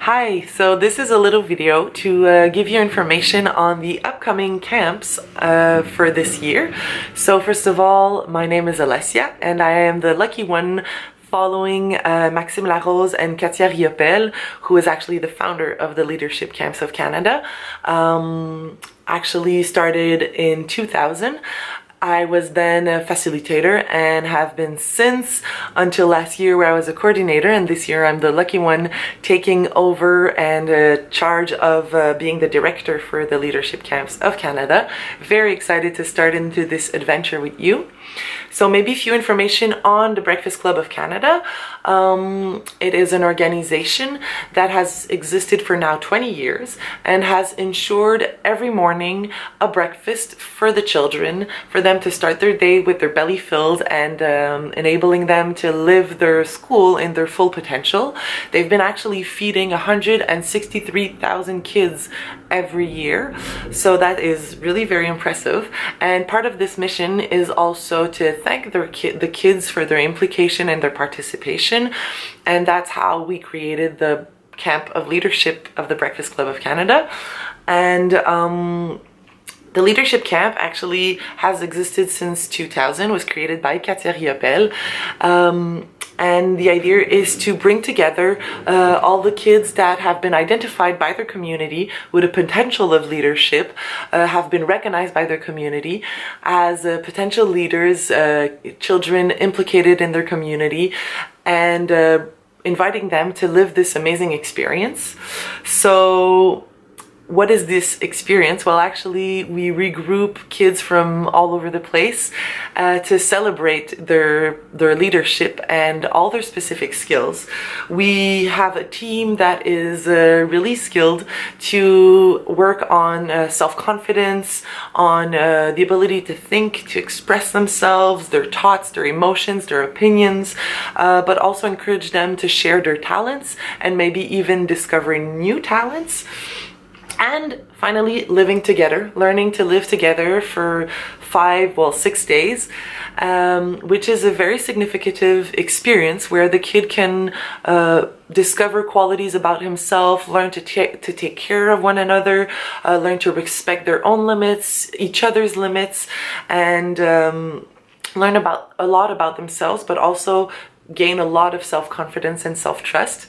Hi, so this is a little video to give you information on the upcoming camps for this year. So first of all, my name is Alessia and I am the lucky one following Maxime Larose and Katia Riopel, who is actually the founder of the Leadership Camps of Canada. Actually started in 2000. I was then a facilitator and have been since until last year where I was a coordinator, and this year I'm the lucky one taking over and charge of being the director for the Leadership Camps of Canada. Very excited to start into this adventure with you. So maybe a few information on the Breakfast Club of Canada. It is an organization that has existed for now 20 years and has ensured every morning a breakfast for the children, for them to start their day with their belly filled and enabling them to live their school in their full potential. They've been actually feeding 163,000 kids every year, so that is really very impressive. And part of this mission is also to thank the kids for their implication and their participation, and that's how we created the Camp of Leadership of the Breakfast Club of Canada. And the Leadership Camp actually has existed since 2000, was created by Katia Riopel. And the idea is to bring together all the kids that have been identified by their community with a potential of leadership, have been recognized by their community as potential leaders, children implicated in their community, and inviting them to live this amazing experience. So what is this experience? Well, actually, we regroup kids from all over the place to celebrate their leadership and all their specific skills. We have a team that is really skilled to work on self-confidence, on the ability to think, to express themselves, their thoughts, their emotions, their opinions, but also encourage them to share their talents and maybe even discovering new talents. And finally, living together, learning to live together for 6 days, which is a very significant experience where the kid can discover qualities about himself, learn to take care of one another, learn to respect their own limits, each other's limits, and learn a lot about themselves, but also gain a lot of self-confidence and self-trust.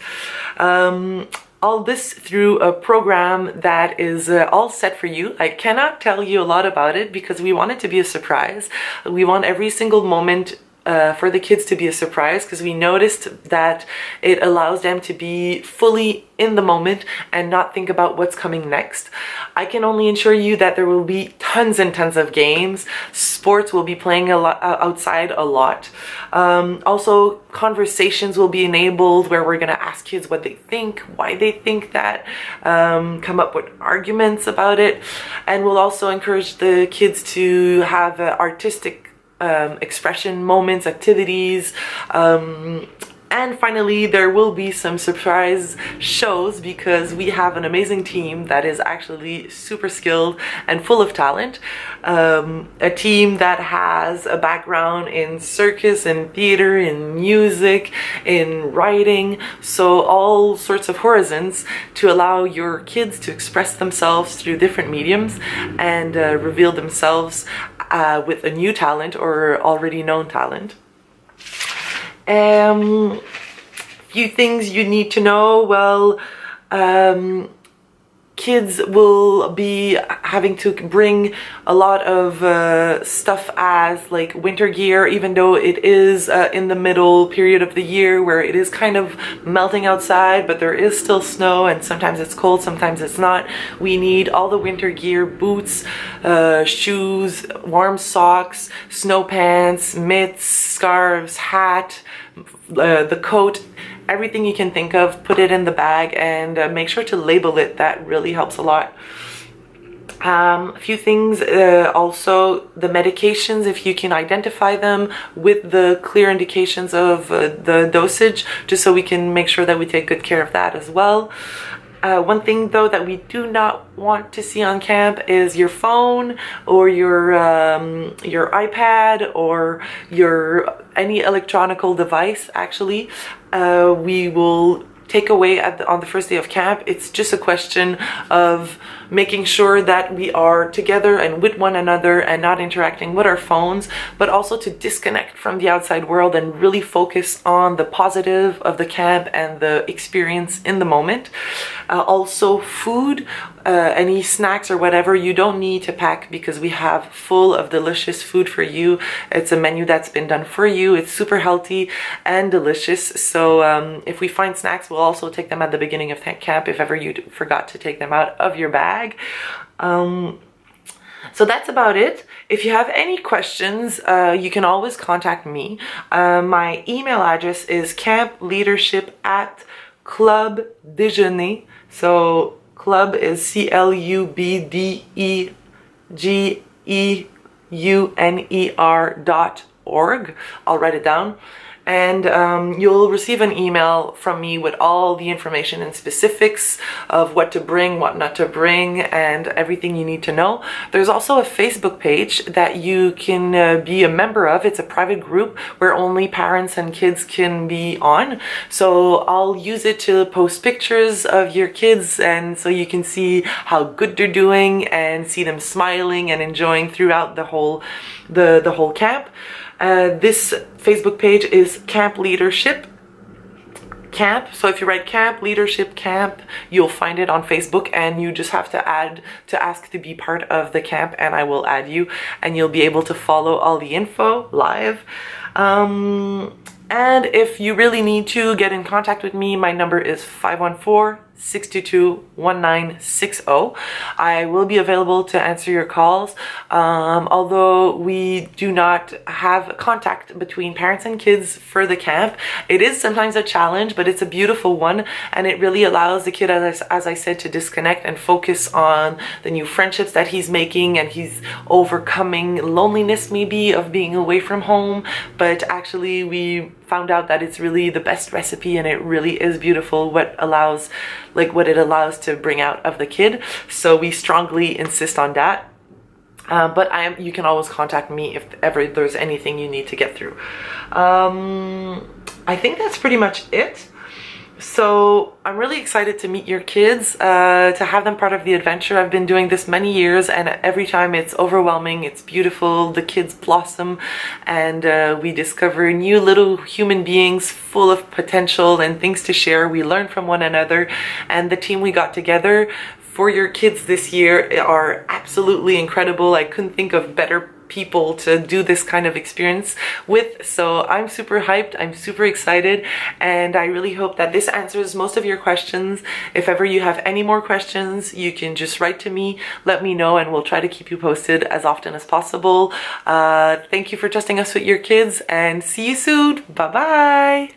All this through a program that is all set for you. I cannot tell you a lot about it because we want it to be a surprise. We want every single moment for the kids to be a surprise, because we noticed that it allows them to be fully in the moment and not think about what's coming next. I can only assure you that there will be tons and tons of games. Sports will be playing a lot outside a lot. Also, conversations will be enabled where we're going to ask kids what they think, why they think that, come up with arguments about it, and we'll also encourage the kids to have artistic expression moments, activities, and finally there will be some surprise shows because we have an amazing team that is actually super skilled and full of talent. A team that has a background in circus and theater, in music, in writing, so all sorts of horizons to allow your kids to express themselves through different mediums and reveal themselves with a new talent or already known talent. Few things you need to know. Well, kids will be having to bring a lot of stuff as like winter gear, even though it is in the middle period of the year where it is kind of melting outside, but there is still snow and sometimes it's cold, sometimes it's not. We need all the winter gear: boots, shoes, warm socks, snow pants, mitts, scarves, hat, the coat, everything you can think of. Put it in the bag and make sure to label it. That really helps a lot. A few things, also the medications, if you can identify them with the clear indications of the dosage, just so we can make sure that we take good care of that as well. One thing though that we do not want to see on camp is your phone or your iPad or any electronical device. Actually, we will takeaway on the first day of camp. It's just a question of making sure that we are together and with one another and not interacting with our phones, but also to disconnect from the outside world and really focus on the positive of the camp and the experience in the moment. Also food, any snacks or whatever, you don't need to pack because we have full of delicious food for you. It's a menu that's been done for you. It's super healthy and delicious. So if we find snacks, we'll also take them at the beginning of camp if ever you forgot to take them out of your bag. So that's about it. If you have any questions, you can always contact me. My email address is campleadership@Club Déjeuner. So club is clubdegeuner.org. I'll write it down. And you'll receive an email from me with all the information and specifics of what to bring, what not to bring, and everything you need to know. There's also a Facebook page that you can be a member of. It's a private group where only parents and kids can be on. So I'll use it to post pictures of your kids, and so you can see how good they're doing and see them smiling and enjoying throughout the whole camp. This Facebook page is Camp Leadership Camp. So if you write Camp Leadership Camp, you'll find it on Facebook, and you just have to ask to be part of the camp, and I will add you, and you'll be able to follow all the info live. And if you really need to get in contact with me, my number is 514-622-1960. I will be available to answer your calls. Although we do not have contact between parents and kids for the camp, it is sometimes a challenge, but it's a beautiful one, and it really allows the kid, as I said, to disconnect and focus on the new friendships that he's making, and he's overcoming loneliness maybe of being away from home. But actually we found out that it's really the best recipe, and it really is beautiful what it allows to bring out of the kid. So we strongly insist on that. But you can always contact me if ever there's anything you need to get through. I think that's pretty much it. So I'm really excited to meet your kids, to have them part of the adventure. I've been doing this many years, and every time it's overwhelming, it's beautiful. The kids blossom, and we discover new little human beings full of potential and things to share. We learn from one another, and the team we got together for your kids this year are absolutely incredible. I couldn't think of better people to do this kind of experience with. So I'm super hyped, I'm super excited, and I really hope that this answers most of your questions. If ever you have any more questions, you can just write to me, let me know, and we'll try to keep you posted as often as possible. Thank you for trusting us with your kids, and see you soon. Bye bye.